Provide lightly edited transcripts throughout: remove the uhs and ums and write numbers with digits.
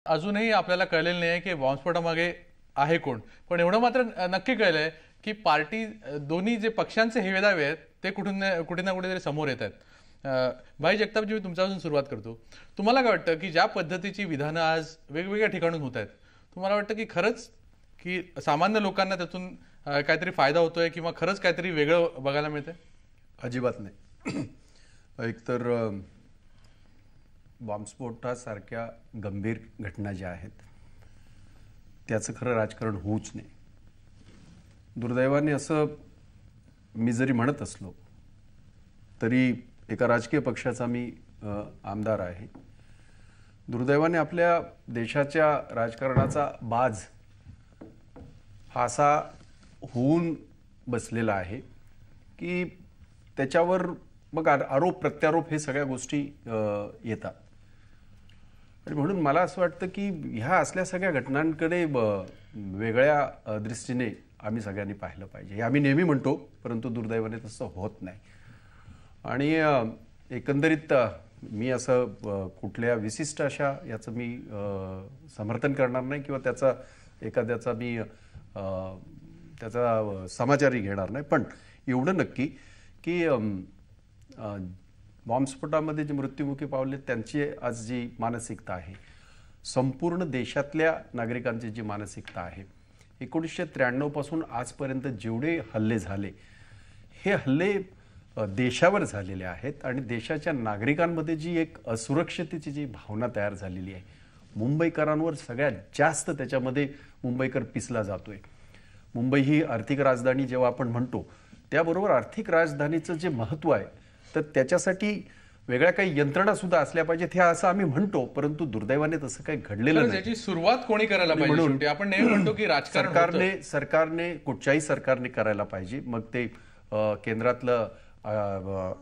अजूनही आपल्याला कळलेलं नाही की बॉम्बस्फोटामागे आहे कोण. पण एवढं मात्र नक्की कळलंय की पार्टी दोन्ही जे पक्षांचे हेवेदावे आहेत ते कुठे ना कुठेतरी समोर येत आहेत. भाई जगतापजी, मी तुमच्यापासून सुरुवात करतो. तुम्हाला काय वाटतं की ज्या पद्धतीची विधानं आज वेगवेगळ्या ठिकाणून होत आहेत, तुम्हाला वाटतं की खरंच की सामान्य लोकांना त्यातून काहीतरी फायदा होतोय किंवा खरंच काहीतरी वेगळं बघायला मिळतंय? अजिबात नाही. एकतर बॉम्बस्फोटासारख्या गंभीर घटना ज्या आहेत त्याचं खरं राजकारण होऊच नाही. दुर्दैवाने असं मी जरी म्हणत असलो तरी एका राजकीय पक्षाचा मी आमदार आहे. दुर्दैवाने आपल्या देशाच्या राजकारणाचा बाज हा असा होऊन बसलेला आहे की त्याच्यावर मग आरोप प्रत्यारोप हे सगळ्या गोष्टी येतात. आणि म्हणून मला असं वाटतं की ह्या असल्या सगळ्या घटनांकडे वेगळ्या दृष्टीने आम्ही सगळ्यांनी पाहिलं पाहिजे. हे आम्ही नेहमी म्हणतो, परंतु दुर्दैवाने तसं होत नाही. आणि एकंदरीत मी असं कुठल्या विशिष्ट अशा याचं मी समर्थन करणार नाही किंवा त्याचा एखाद्याचा मी त्याचा समाचारही घेणार नाही. पण एवढं नक्की की बॉम्बस्फोटामध्ये जे मृत्युमुखी पावले त्यांची आज जी मानसिकता आहे, संपूर्ण देशातल्या नागरिकांची जी मानसिकता आहे, 1993 पासून आजपर्यंत जेवढे हल्ले झाले हे हल्ले देशावर झालेले आहेत आणि देशाच्या नागरिकांमध्ये जी एक असुरक्षिततेची जी भावना तयार झालेली आहे, मुंबईकरांवर सगळ्यात जास्त त्याच्यामध्ये मुंबईकर पिसला जातोय. मुंबई ही आर्थिक राजधानी जेव्हा आपण म्हणतो त्याबरोबर आर्थिक राजधानीचं जे महत्त्व आहे तर त्याच्यासाठी वेगळ्या काही यंत्रणा सुद्धा असल्या पाहिजेत हे असं आम्ही म्हणतो, परंतु दुर्दैवाने तसं काही घडलेलं नाही. त्याची सुरुवात कोणी करायला पाहिजे? म्हणून आपण नेहमी म्हणतो की सरकारने कुठच्याही सरकारने करायला पाहिजे. मग ते केंद्रातलं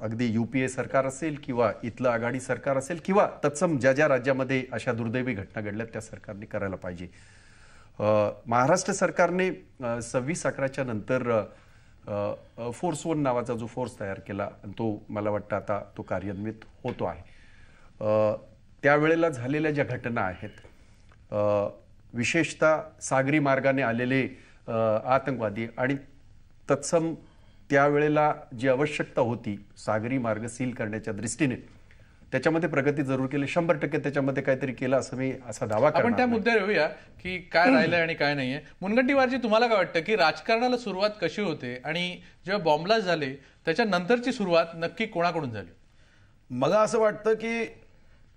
अगदी UPA सरकार असेल किंवा इथलं आघाडी सरकार असेल किंवा तत्सम ज्या ज्या राज्यामध्ये अशा दुर्दैवी घटना घडल्यात त्या सरकारने करायला पाहिजे. महाराष्ट्र सरकारने 26/11च्या नंतर फोर्स 1 नावाचा जो फोर्स तयार केला आणि तो मला वाटतं आता तो कार्यान्वित होतो आहे. त्यावेळेला झालेल्या ज्या घटना आहेत, विशेषतः सागरी मार्गाने आलेले आतंकवादी आणि तत्सम त्यावेळेला जी आवश्यकता होती सागरी मार्ग सील करण्याच्या दृष्टीने, त्याच्यामध्ये प्रगती जरूर केली. 100% त्याच्यामध्ये काहीतरी केलं असं मी असा दावा करतो. आपण त्या मुद्द्यावर येऊया की काय राहिलंय आणि काय नाहीये. मुनगंटीवारजी, तुम्हाला काय वाटतं की राजकारणाला सुरुवात कशी होते आणि जेव्हा बॉम्बलास्ट झाले त्याच्यानंतरची सुरुवात नक्की कोणाकडून झाली? मला असं वाटतं की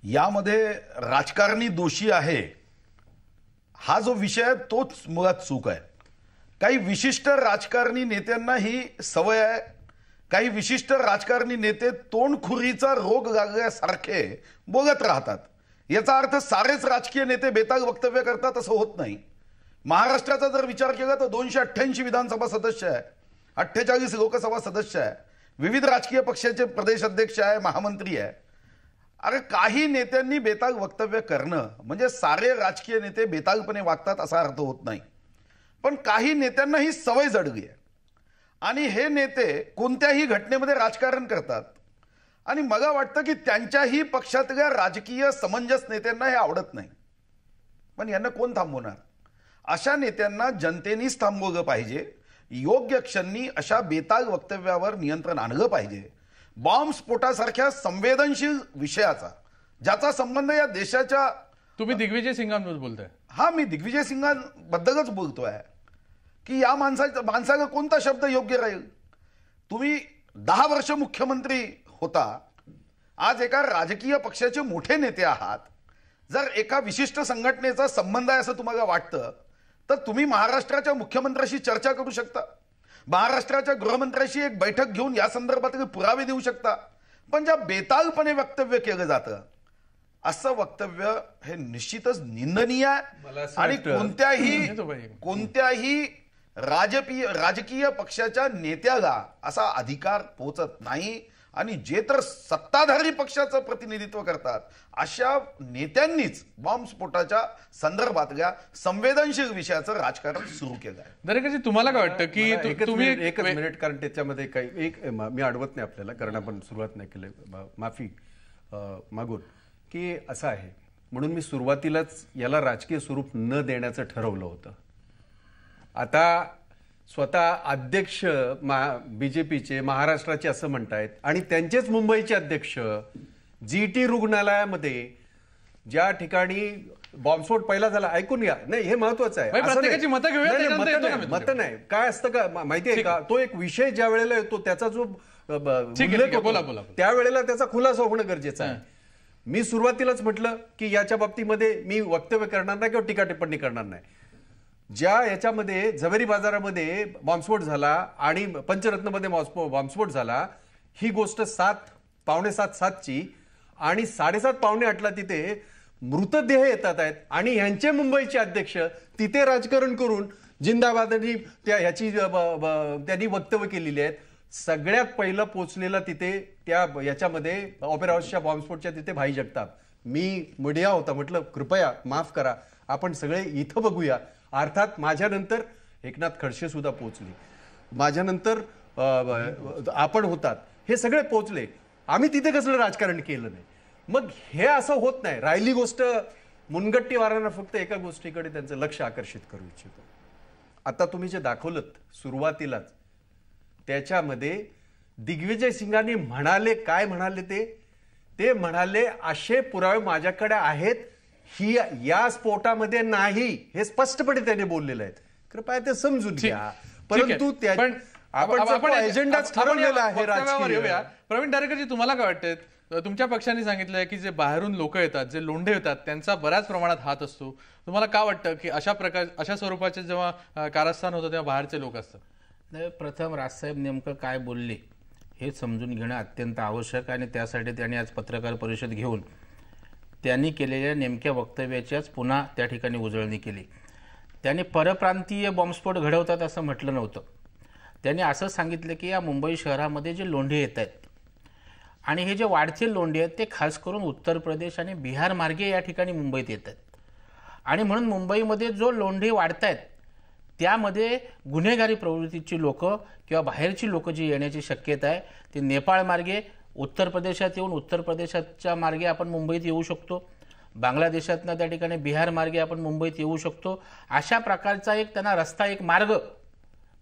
यामध्ये राजकारणी दोषी आहे हा जो विषय आहे तोच मुळात चूक आहे. काही विशिष्ट राजकारणी नेत्यांना ही सवय आहे. काही विशिष्ट राजकारणी नेते तोंडखुरीचा रोग लागल्यासारखे बोलत राहतात. याचा अर्थ सारेच राजकीय नेते बेताल वक्तव्य करतात असं होत नाही. महाराष्ट्राचा जर विचार केला तर 288 विधानसभा सदस्य आहे, 48 लोकसभा सदस्य आहे, विविध राजकीय पक्षाचे प्रदेश अध्यक्ष आहे, महामंत्री आहे. अरे काही नेत्यांनी बेताल वक्तव्य करणं म्हणजे सारे राजकीय नेते बेतालपणे वागतात असा अर्थ होत नाही. पण काही नेत्यांना ही सवय जडली आहे आणि हे नेते कोणत्याही घटनेमध्ये राजकारण करतात आणि मला वाटतं की त्यांच्याही पक्षातल्या राजकीय समंजस नेत्यांना हे आवडत नाही. पण यांना कोण थांबवणार? अशा नेत्यांना जनतेनेच थांबवलं पाहिजे. योग्य क्षणी अशा बेताल वक्तव्यावर नियंत्रण आणलं पाहिजे. बॉम्बस्फोटासारख्या संवेदनशील विषयाचा ज्याचा संबंध या देशाच्या... तुम्ही दिग्विजय सिंगांबद्दल बोलताय? हा, मी दिग्विजय सिंगांबद्दलच बोलतोय की या माणसाला कोणता शब्द योग्य राहील. तुम्ही 10 वर्ष मुख्यमंत्री होता, आज एका राजकीय पक्षाचे मोठे नेते आहात. जर एका विशिष्ट संघटनेचा संबंध आहे असं तुम्हाला वाटतं तर तुम्ही महाराष्ट्राच्या मुख्यमंत्र्याशी चर्चा करू शकता, महाराष्ट्राच्या गृहमंत्र्याशी एक बैठक घेऊन या संदर्भात पुरावे देऊ शकता. पण ज्या बेतालपणे वक्तव्य केलं जातं असं वक्तव्य हे निश्चितच निंदनीय आहे आणि कोणत्याही राजकीय पक्षाच्या नेत्याला असा अधिकार पोचत नाही. आणि जे तर सत्ताधारी पक्षाचं प्रतिनिधित्व करतात अशा नेत्यांनीच बॉम्बस्फोटाच्या संदर्भातल्या संवेदनशील विषयाचं राजकारण सुरू केलं आहे. दरेकरजी, तुम्हाला काय वाटतं की तुम्ही एकच मिनिट, कारण त्याच्यामध्ये काही मी अडवत नाही आपल्याला, कारण आपण सुरुवात नाही केली, माफी मागून, की असं आहे म्हणून मी सुरुवातीलाच याला राजकीय स्वरूप न देण्याचं ठरवलं होतं. आता स्वतः अध्यक्ष बीजेपीचे महाराष्ट्राचे असं म्हणतायत आणि त्यांचेच मुंबईचे अध्यक्ष GT रुग्णालयामध्ये ज्या ठिकाणी बॉम्बस्फोट पहिला झाला, ऐकून घ्या, नाही हे महत्वाचं आहे, प्रत्येकाची मतं घेऊया, मतं नाही काय असतं का माहितीये का, तो एक विषय ज्या वेळेला येतो त्याचा जो त्यावेळेला त्याचा खुलासा होणं गरजेचं आहे. मी सुरुवातीलाच म्हटलं की याच्या बाबतीमध्ये मी वक्तव्य करणार नाही किंवा टीका टिप्पणी करणार नाही. ज्या याच्यामध्ये झवेरी बाजारामध्ये बॉम्बस्फोट झाला आणि पंचरत्नमध्ये बॉम्बस्फोट झाला, ही गोष्ट 7:45-7ची आणि 7:30-8:15 तिथे मृतदेह येतात आहेत आणि ह्यांचे मुंबईचे अध्यक्ष तिथे राजकारण करून जिंदाबादनी ह्याची त्यांनी वक्तव्य केलेली आहेत. सगळ्यात पहिलं पोचलेला तिथे त्या याच्यामध्ये ऑपेरा हाऊसच्या बॉम्बस्फोटच्या तिथे भाई जगताप. मी मीडिया होता, म्हटलं कृपया माफ करा, आपण सगळे इथं बघूया. अर्थात माझ्यानंतर एकनाथ खडसे सुद्धा पोचले, माझ्यानंतर आपण होतात, हे सगळे पोचले. आम्ही तिथे कसलं राजकारण केलं नाही. मग हे असं होत नाही. राहिली गोष्ट मुनगट्टीवारांना फक्त एका गोष्टीकडे त्यांचं लक्ष आकर्षित करू इच्छितो. आता तुम्ही जे दाखवलं सुरुवातीलाच, त्याच्यामध्ये दिग्विजय सिंगांनी म्हणाले, काय म्हणाले ते म्हणाले असे पुरावे माझ्याकडे आहेत, ही या स्फोटामध्ये नाही, हे स्पष्टपणे त्यांनी बोललेलं आहे. कृपया ते समजून घ्या. परंतु आपण एजेंडाच ठरवलेला आहे राजकीय. प्रवीण दरेकरजी, तुम्हाला काय वाटतंय? तुमच्या पक्षाने सांगितलंय की जे बाहेरून लोक येतात, जे लोंढे येतात, त्यांचा बऱ्याच प्रमाणात हात असतो. तुम्हाला काय वाटतं की अशा स्वरूपाचे जेव्हा कारस्थान होतं तेव्हा बाहेरचे लोक असतात? नाही, प्रथम राजसाहेब नेमकं काय बोलले हे समजून घेणं अत्यंत आवश्यक, आणि त्यासाठी त्यांनी आज पत्रकार परिषद घेऊन त्यांनी केलेल्या नेमक्या वक्तव्याच्याच पुन्हा त्या ठिकाणी उजळणी केली. त्यांनी परप्रांतीय बॉम्बस्फोट घडवतात असं म्हटलं नव्हतं. त्यांनी असं सांगितलं की या मुंबई शहरामध्ये जे लोंढे येत आहेत आणि हे जे वाढते लोंढे आहेत ते खास करून उत्तर प्रदेश आणि बिहार मार्गे या ठिकाणी मुंबईत येत आहेत, आणि म्हणून मुंबईमध्ये जो लोंढे वाढत आहेत त्यामध्ये गुन्हेगारी प्रवृत्तीची लोक किंवा बाहेरची लोक जी येण्याची शक्यता आहे ती नेपाळ मार्गे उत्तर प्रदेशात येऊन उत्तर प्रदेशाच्या मार्गे आपण मुंबईत येऊ शकतो, बांगलादेशातनं त्या ठिकाणी बिहार मार्गे आपण मुंबईत येऊ शकतो. अशा प्रकारचा एक त्यांना रस्ता, एक मार्ग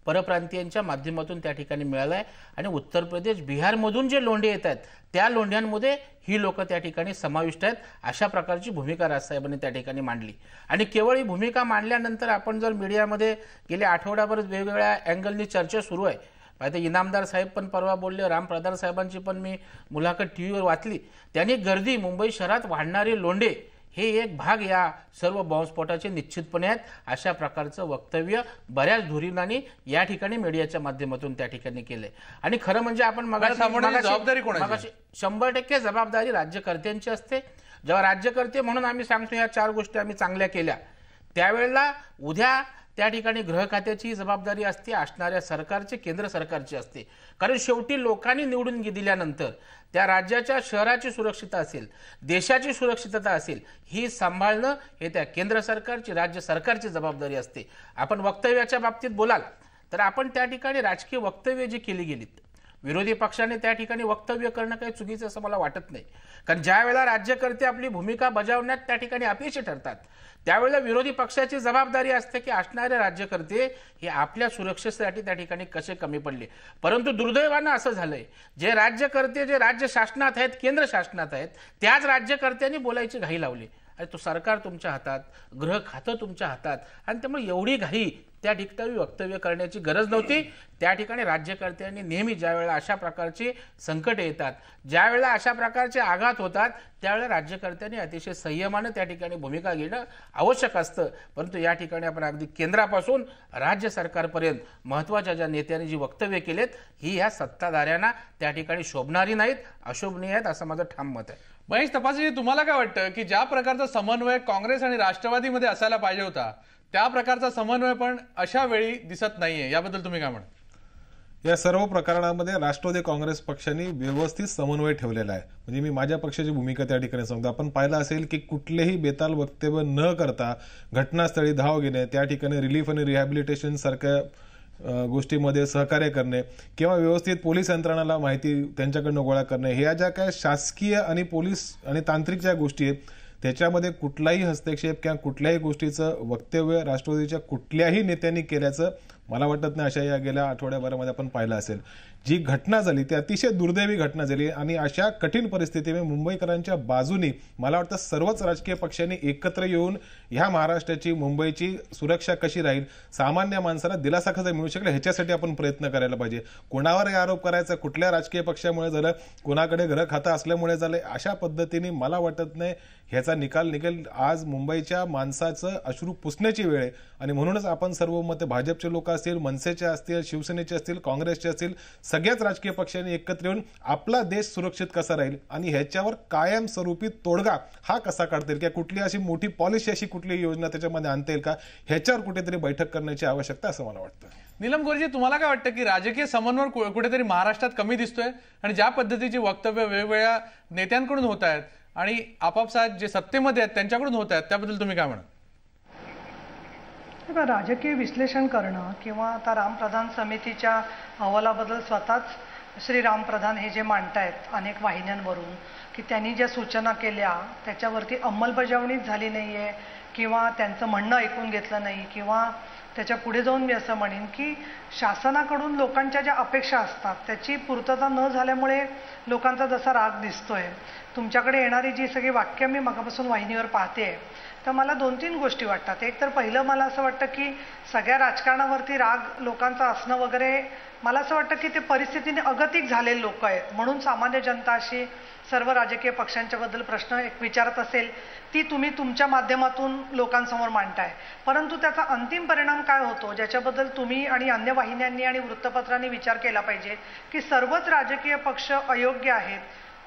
परप्रांतीयांच्या माध्यमातून त्या ठिकाणी मिळाला आहे. आणि उत्तर प्रदेश बिहारमधून जे लोंढे येत आहेत त्या लोंढ्यांमध्ये ही लोक त्या ठिकाणी समाविष्ट आहेत. अशा प्रकारची भूमिका राजसाहेबांनी त्या ठिकाणी मांडली. आणि केवळ ही भूमिका मांडल्यानंतर आपण जर मीडियामध्ये गेल्या आठवड्याभर वेगवेगळ्या अँगलनी चर्चा सुरू आहे. आता इनामदार साहेब पण परवा बोलले, राम प्रधान साहेबांची पण मी मुलाखत टीव्हीवर वाचली. त्यांनी गर्दी, मुंबई शहरात वाढणारे लोंढे हे एक भाग या सर्व बॉम्बस्फोटाचे निश्चितपणे आहेत. अशा प्रकारचं वक्तव्य बऱ्याच धुरीणांनी या ठिकाणी मीडियाच्या माध्यमातून त्या ठिकाणी केलंय. आणि खरं म्हणजे आपण जबाबदारी कोणाची? 100% जबाबदारी राज्यकर्त्यांची असते. जेव्हा राज्यकर्ते म्हणून आम्ही सांगतो या 4 गोष्टी आम्ही चांगल्या केल्या, त्यावेळेला उद्या त्या ठिकाणी गृह खात्याची जबाबदारी असते, असणाऱ्या सरकारची, केंद्र सरकारची असते. कारण शेवटी लोकांनी निवडून दिल्यानंतर त्या राज्याच्या शहराची सुरक्षितता असेल, देशाची सुरक्षितता असेल, ही सांभाळणं हे त्या केंद्र सरकारची, राज्य सरकारची जबाबदारी असते. आपण वक्तव्याच्या बाबतीत बोलाल तर आपण त्या ठिकाणी राजकीय वक्तव्य जी केली गेलीत, विरोधी पक्षाने त्या ठिकाणी वक्तव्य करणं काही चुकीचं असं मला वाटत नाही. कारण ज्या वेळेला राज्यकर्ते आपली भूमिका बजावण्यात त्या ठिकाणी अपयशी ठरतात त्यावेळेला विरोधी पक्षाची जबाबदारी असते की असणारे राज्यकर्ते हे आपल्या सुरक्षेसाठी त्या ठिकाणी कसे कमी पडले. परंतु दुर्दैवानं असं झालंय, जे राज्यकर्ते जे राज्य शासनात आहेत, केंद्र शासनात आहेत, त्याच राज्यकर्त्यांनी बोलायची घाई लावली. आणि तो सरकार तुमच्या हातात, गृह खातं तुमच्या हातात, आणि त्यामुळे एवढी घाई त्या ठिकाणी वक्तव्य करण्याची गरज नव्हती. त्या ठिकाणी राज्यकर्त्यांनी नेहमी ज्या वेळेला अशा प्रकारची संकट येतात, ज्या वेळेला अशा प्रकारचे आघात होतात, त्यावेळेला राज्यकर्त्यांनी अतिशय संयमानं त्या ठिकाणी भूमिका घेणं आवश्यक असतं. परंतु या ठिकाणी आपण अगदी केंद्रापासून राज्य सरकारपर्यंत महत्त्वाच्या ज्या नेत्यांनी जी वक्तव्य केलेत ही या सत्ताधाऱ्यांना त्या ठिकाणी शोभणारी नाहीत, अशोभनीय आहेत, असं माझं ठाम मत आहे. महेश तपासे, तुम्हाला काय वाटतं की ज्या प्रकारचा समन्वय काँग्रेस आणि राष्ट्रवादीमध्ये असायला पाहिजे होता त्या प्रकारचा समन्वय पण अशा वेळी दिसत नाहीये, याबद्दल तुम्ही काय म्हणता? या सर्व प्रकरणामध्ये राष्ट्रवादी काँग्रेस पक्षाने व्यवस्थित समन्वय ठेवलेला आहे. म्हणजे मी माझ्या पक्षाची भूमिका त्या ठिकाणी सांगतो. आपण पाहिलं असेल की कुठलेही बेताल वक्तव्य न करता घटनास्थळी धाव घेणे, त्या ठिकाणी रिलीफ आणि रिहॅबिलिटेशन सारख्या गोष्टीमध्ये सहकार्य करणे किंवा व्यवस्थित पोलीस यंत्रणाला माहिती त्यांच्याकडनं गोळा करणे, ह्या ज्या काय शासकीय आणि पोलीस आणि तांत्रिक ज्या गोष्टी आहेत त्याच्यामध्ये कुठलाही हस्तक्षेप किंवा कुठल्याही गोष्टीचं वक्तव्य राष्ट्रवादीच्या कुठल्याही नेत्यांनी केल्याचं मला वाटत नाही. अशा या गेल्या आठवड्याभरामध्ये आपण पाहिलं असेल. जी घटना झाली ती अतिशय दुर्दैवी घटना झाली आणि अशा कठीण परिस्थितीमध्ये मुंबईकरांच्या बाजूनी मला वाटतं सर्वच राजकीय पक्षांनी एकत्र येऊन ह्या महाराष्ट्राची मुंबईची सुरक्षा कशी राहील, सामान्य माणसाला दिलासा कसा मिळू शकेल ह्याच्यासाठी आपण प्रयत्न करायला पाहिजे. कोणावर आरोप करायचा, कुठल्या राजकीय पक्षामुळे झालं, कोणाकडे घर खातं असल्यामुळे झालं, अशा पद्धतीने मला वाटत नाही ह्याचा निकाल निघेल. आज मुंबईच्या माणसाचं अश्रू पुसण्याची वेळ आहे आणि म्हणूनच आपण सर्व मते भाजपचे लोक असतील, मनसेचे असतील, शिवसेनेचे असतील, काँग्रेसचे असतील, सगळ्याच राजकीय पक्षांनी एकत्र येऊन आपला देश सुरक्षित कसा राहील आणि ह्याच्यावर कायमस्वरूपी तोडगा हा कसा काढता येईल, किंवा कुठली अशी मोठी पॉलिसी अशी कुठली योजना त्याच्यामध्ये आणता येईल का, ह्याच्यावर कुठेतरी बैठक करण्याची आवश्यकता असं मला वाटतं. नीलम गोरेजी, तुम्हाला काय वाटतं की राजकीय समन्वय कुठेतरी महाराष्ट्रात कमी दिसतोय आणि ज्या पद्धतीची वक्तव्य वेगवेगळ्या नेत्यांकडून होत आहेत आणि आपापसात जे सत्तेमध्ये आहेत त्यांच्याकडून होत आहेत त्याबद्दल तुम्ही काय म्हणा? राजकीय विश्लेषण करणं किंवा आता रामप्रधान समितीच्या अहवालाबद्दल स्वतःच श्री रामप्रधान हे जे मांडतायत अनेक वाहिन्यांवरून की त्यांनी ज्या सूचना केल्या त्याच्यावरती अंमलबजावणीच झाली नाही आहे किंवा त्यांचं म्हणणं ऐकून घेतलं नाही किंवा त्याच्या पुढे जाऊन मी असं म्हणेन की शासनाकडून लोकांच्या ज्या अपेक्षा असतात त्याची पूर्तता न झाल्यामुळे लोकांचा जसा राग दिसतोय. तुमच्याकडे येणारी जी सगळी वाक्य मी मगापासून वाहिनीवर पाहते तर मला 2-3 गोष्टी वाटतात. एक तर पहिलं मला असं वाटतं की सगळ्या राजकारणावरती राग लोकांचा असणं वगैरे मला असं वाटतं की ते परिस्थितीने अगतिक झालेले लोक आहेत म्हणून सामान्य जनता अशी सर्व राजकीय पक्षांच्याबद्दल प्रश्न एक विचारत असेल ती तुम्ही तुमच्या माध्यमातून लोकांसमोर मांडताय. परंतु त्याचा अंतिम परिणाम काय होतो ज्याच्याबद्दल तुम्ही आणि अन्य वाहिन्यांनी आणि वृत्तपत्रांनी विचार केला पाहिजे की सर्वच राजकीय पक्ष अयोग्य आहेत.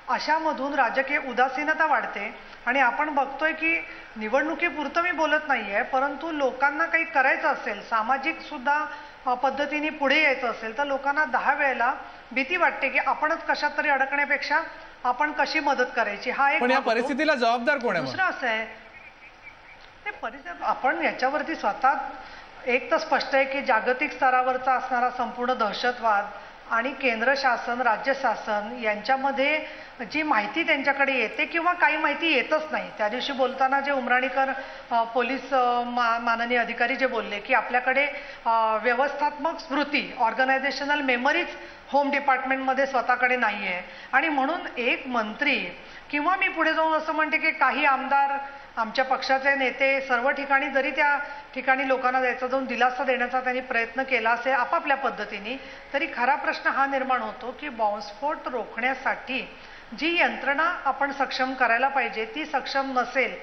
अशामधून राजकीय उदासीनता वाढते आणि आपण बघतोय की निवडणुकीपुरतं मी बोलत नाहीये परंतु लोकांना काही करायचं असेल, सामाजिक सुद्धा पद्धतीने पुढे यायचं असेल तर लोकांना 10 वेळेला भीती वाटते की आपणच कशात तरी अडकण्यापेक्षा आपण कशी मदत करायची. हा एक पण या परिस्थितीला जबाबदार कोण आहे? दुसरं असं आहे ते परिस्थिती आपण याच्यावरती स्वतः एक तर स्पष्ट आहे की जागतिक स्तरावरचा असणारा संपूर्ण दहशतवाद आणि केंद्र शासन राज्य शासन यांच्यामध्ये जी माहिती त्यांच्याकडे येते किंवा काही माहिती येतच नाही. त्या दिवशी बोलताना जे उमराणीकर पोलीस माननीय अधिकारी जे बोलले की आपल्याकडे व्यवस्थात्मक स्मृती ऑर्गनायझेशनल मेमरीज होम डिपार्टमेंटमध्ये स्वतःकडे नाही आहे आणि म्हणून एक मंत्री किंवा मी पुढे जाऊन असं म्हणते की काही आमदार आमच्या पक्षाचे नेते सर्व ठिकाणी जरी त्या ठिकाणी लोकांना द्यायचा जाऊन दिलासा देण्याचा त्यांनी प्रयत्न केला असेल आपापल्या पद्धतीने तरी खरा प्रश्न हा निर्माण होतो की बॉम्बस्फोट रोखण्यासाठी जी यंत्रणा आपण सक्षम करायला पाहिजे ती सक्षम नसेल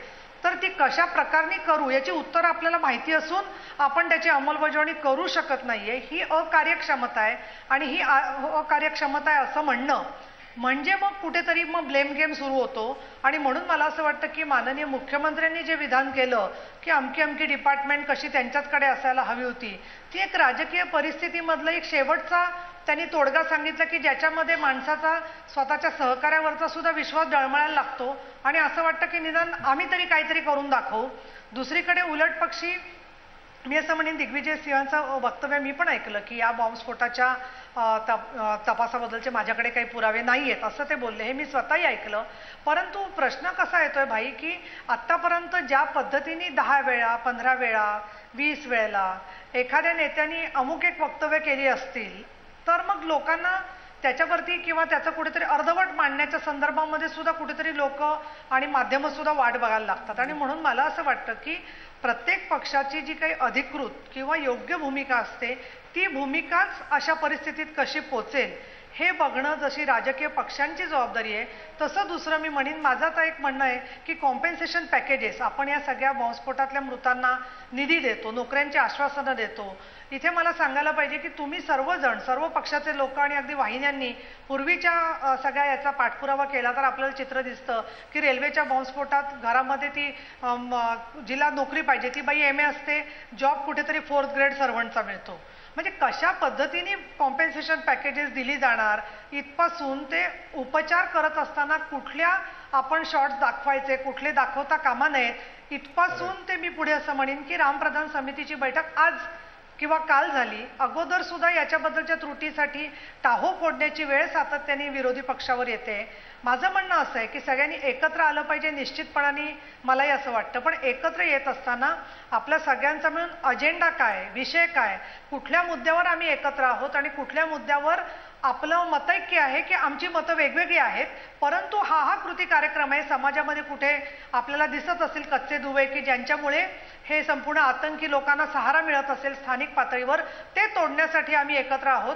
तर ती कशा प्रकारे करू याची उत्तर आपल्याला माहिती असून आपण त्याची अंमलबजावणी करू शकत नाहीये. ही अकार्यक्षमता आहे आणि ही अकार्यक्षमता आहे असं म्हणणं म्हणजे मग कुठेतरी मग ब्लेम गेम सुरू होतो. आणि म्हणून मला असं वाटतं की माननीय मुख्यमंत्र्यांनी जे विधान केलं की अमकी डिपार्टमेंट कशी त्यांच्याचकडे असायला हवी होती ती एक राजकीय परिस्थितीमधलं एक शेवटचा त्यांनी तोडगा सांगितला की ज्याच्यामध्ये माणसाचा स्वतःच्या सहकार्यावरचा सुद्धा विश्वास डळमळायला लागतो आणि असं वाटतं की निदान आम्ही तरी काहीतरी करून दाखवू. दुसरीकडे उलट पक्षी मी असं म्हणेन दिग्विजय सिंहांचं वक्तव्य मी पण ऐकलं की या बॉम्बस्फोटाच्या तपासाबद्दलचे माझ्याकडे काही पुरावे नाही आहेत असं ते बोलले. हे मी स्वतःही ऐकलं. परंतु प्रश्न कसा येतोय भाई की आत्तापर्यंत ज्या पद्धतीने 10 वेळा 15 वेळा 20 वेळेला एखाद्या नेत्यांनी अमुक एक वक्तव्य केली असतील तर मग लोकांना त्याच्यावरती किंवा त्याचं कुठेतरी अर्धवट मांडण्याच्या संदर्भामध्ये सुद्धा कुठेतरी लोक आणि माध्यमं सुद्धा वाट बघायला लागतात. आणि म्हणून मला असं वाटतं की प्रत्येक पक्षाची जी काही अधिकृत किंवा योग्य भूमिका असते ती भूमिकाच अशा परिस्थितीत कशी पोचेल हे बघणं जशी राजकीय पक्षांची जबाबदारी आहे तसं दुसरं मी म्हणेन माझं आता एक म्हणणं आहे की कॉम्पेन्सेशन पॅकेजेस आपण या सगळ्या बॉम्बस्फोटातल्या मृतांना निधी देतो, नोकऱ्यांची आश्वासनं देतो. इथे मला सांगायला पाहिजे की तुम्ही सर्वजण सर्व पक्षाचे लोक आणि अगदी वाहिन्यांनी पूर्वीच्या सगळ्या याचा पाठपुरावा केला तर आपल्याला चित्र दिसतं की रेल्वेच्या बॉम्बस्फोटात घरामध्ये ती जिला नोकरी पाहिजे ती बाई MA असते, जॉब कुठेतरी 4th ग्रेड सर्व्हंटचा मिळतो. म्हणजे कशा पद्धतीने कॉम्पेन्सेशन पॅकेजेस दिली जाणार इथपासून ते उपचार करत असताना कुठल्या आपण शॉर्ट्स दाखवायचे कुठले दाखवता कामा नयेत इथपासून ते मी पुढे असं म्हणेन की रामप्रधान समितीची बैठक आज किंवा काल झाली, अगोदर सुद्धा याच्याबद्दलच्या त्रुटीसाठी टाहो फोडण्याची वेळ सातत्याने विरोधी पक्षावर येते. माझं म्हणणं असं आहे की सगळ्यांनी एकत्र आलं पाहिजे, निश्चितपणाने मलाही असं वाटतं. पण एकत्र येत असताना आपल्या सगळ्यांचा मिळून अजेंडा काय, विषय काय, कुठल्या मुद्द्यावर आम्ही एकत्र आहोत आणि कुठल्या मुद्द्यावर आपलं मतैक्य आहे की आमची मतं वेगवेगळी आहेत, परंतु हा कृती कार्यक्रम आहे. समाजामध्ये कुठे आपल्याला दिसत असेल कच्चे दुवे की ज्यांच्यामुळे हे संपूर्ण आतंकी लोकांना सहारा मिळत असेल स्थानिक पातळीवर, ते तोडण्यासाठी आम्ही एकत्र आहोत.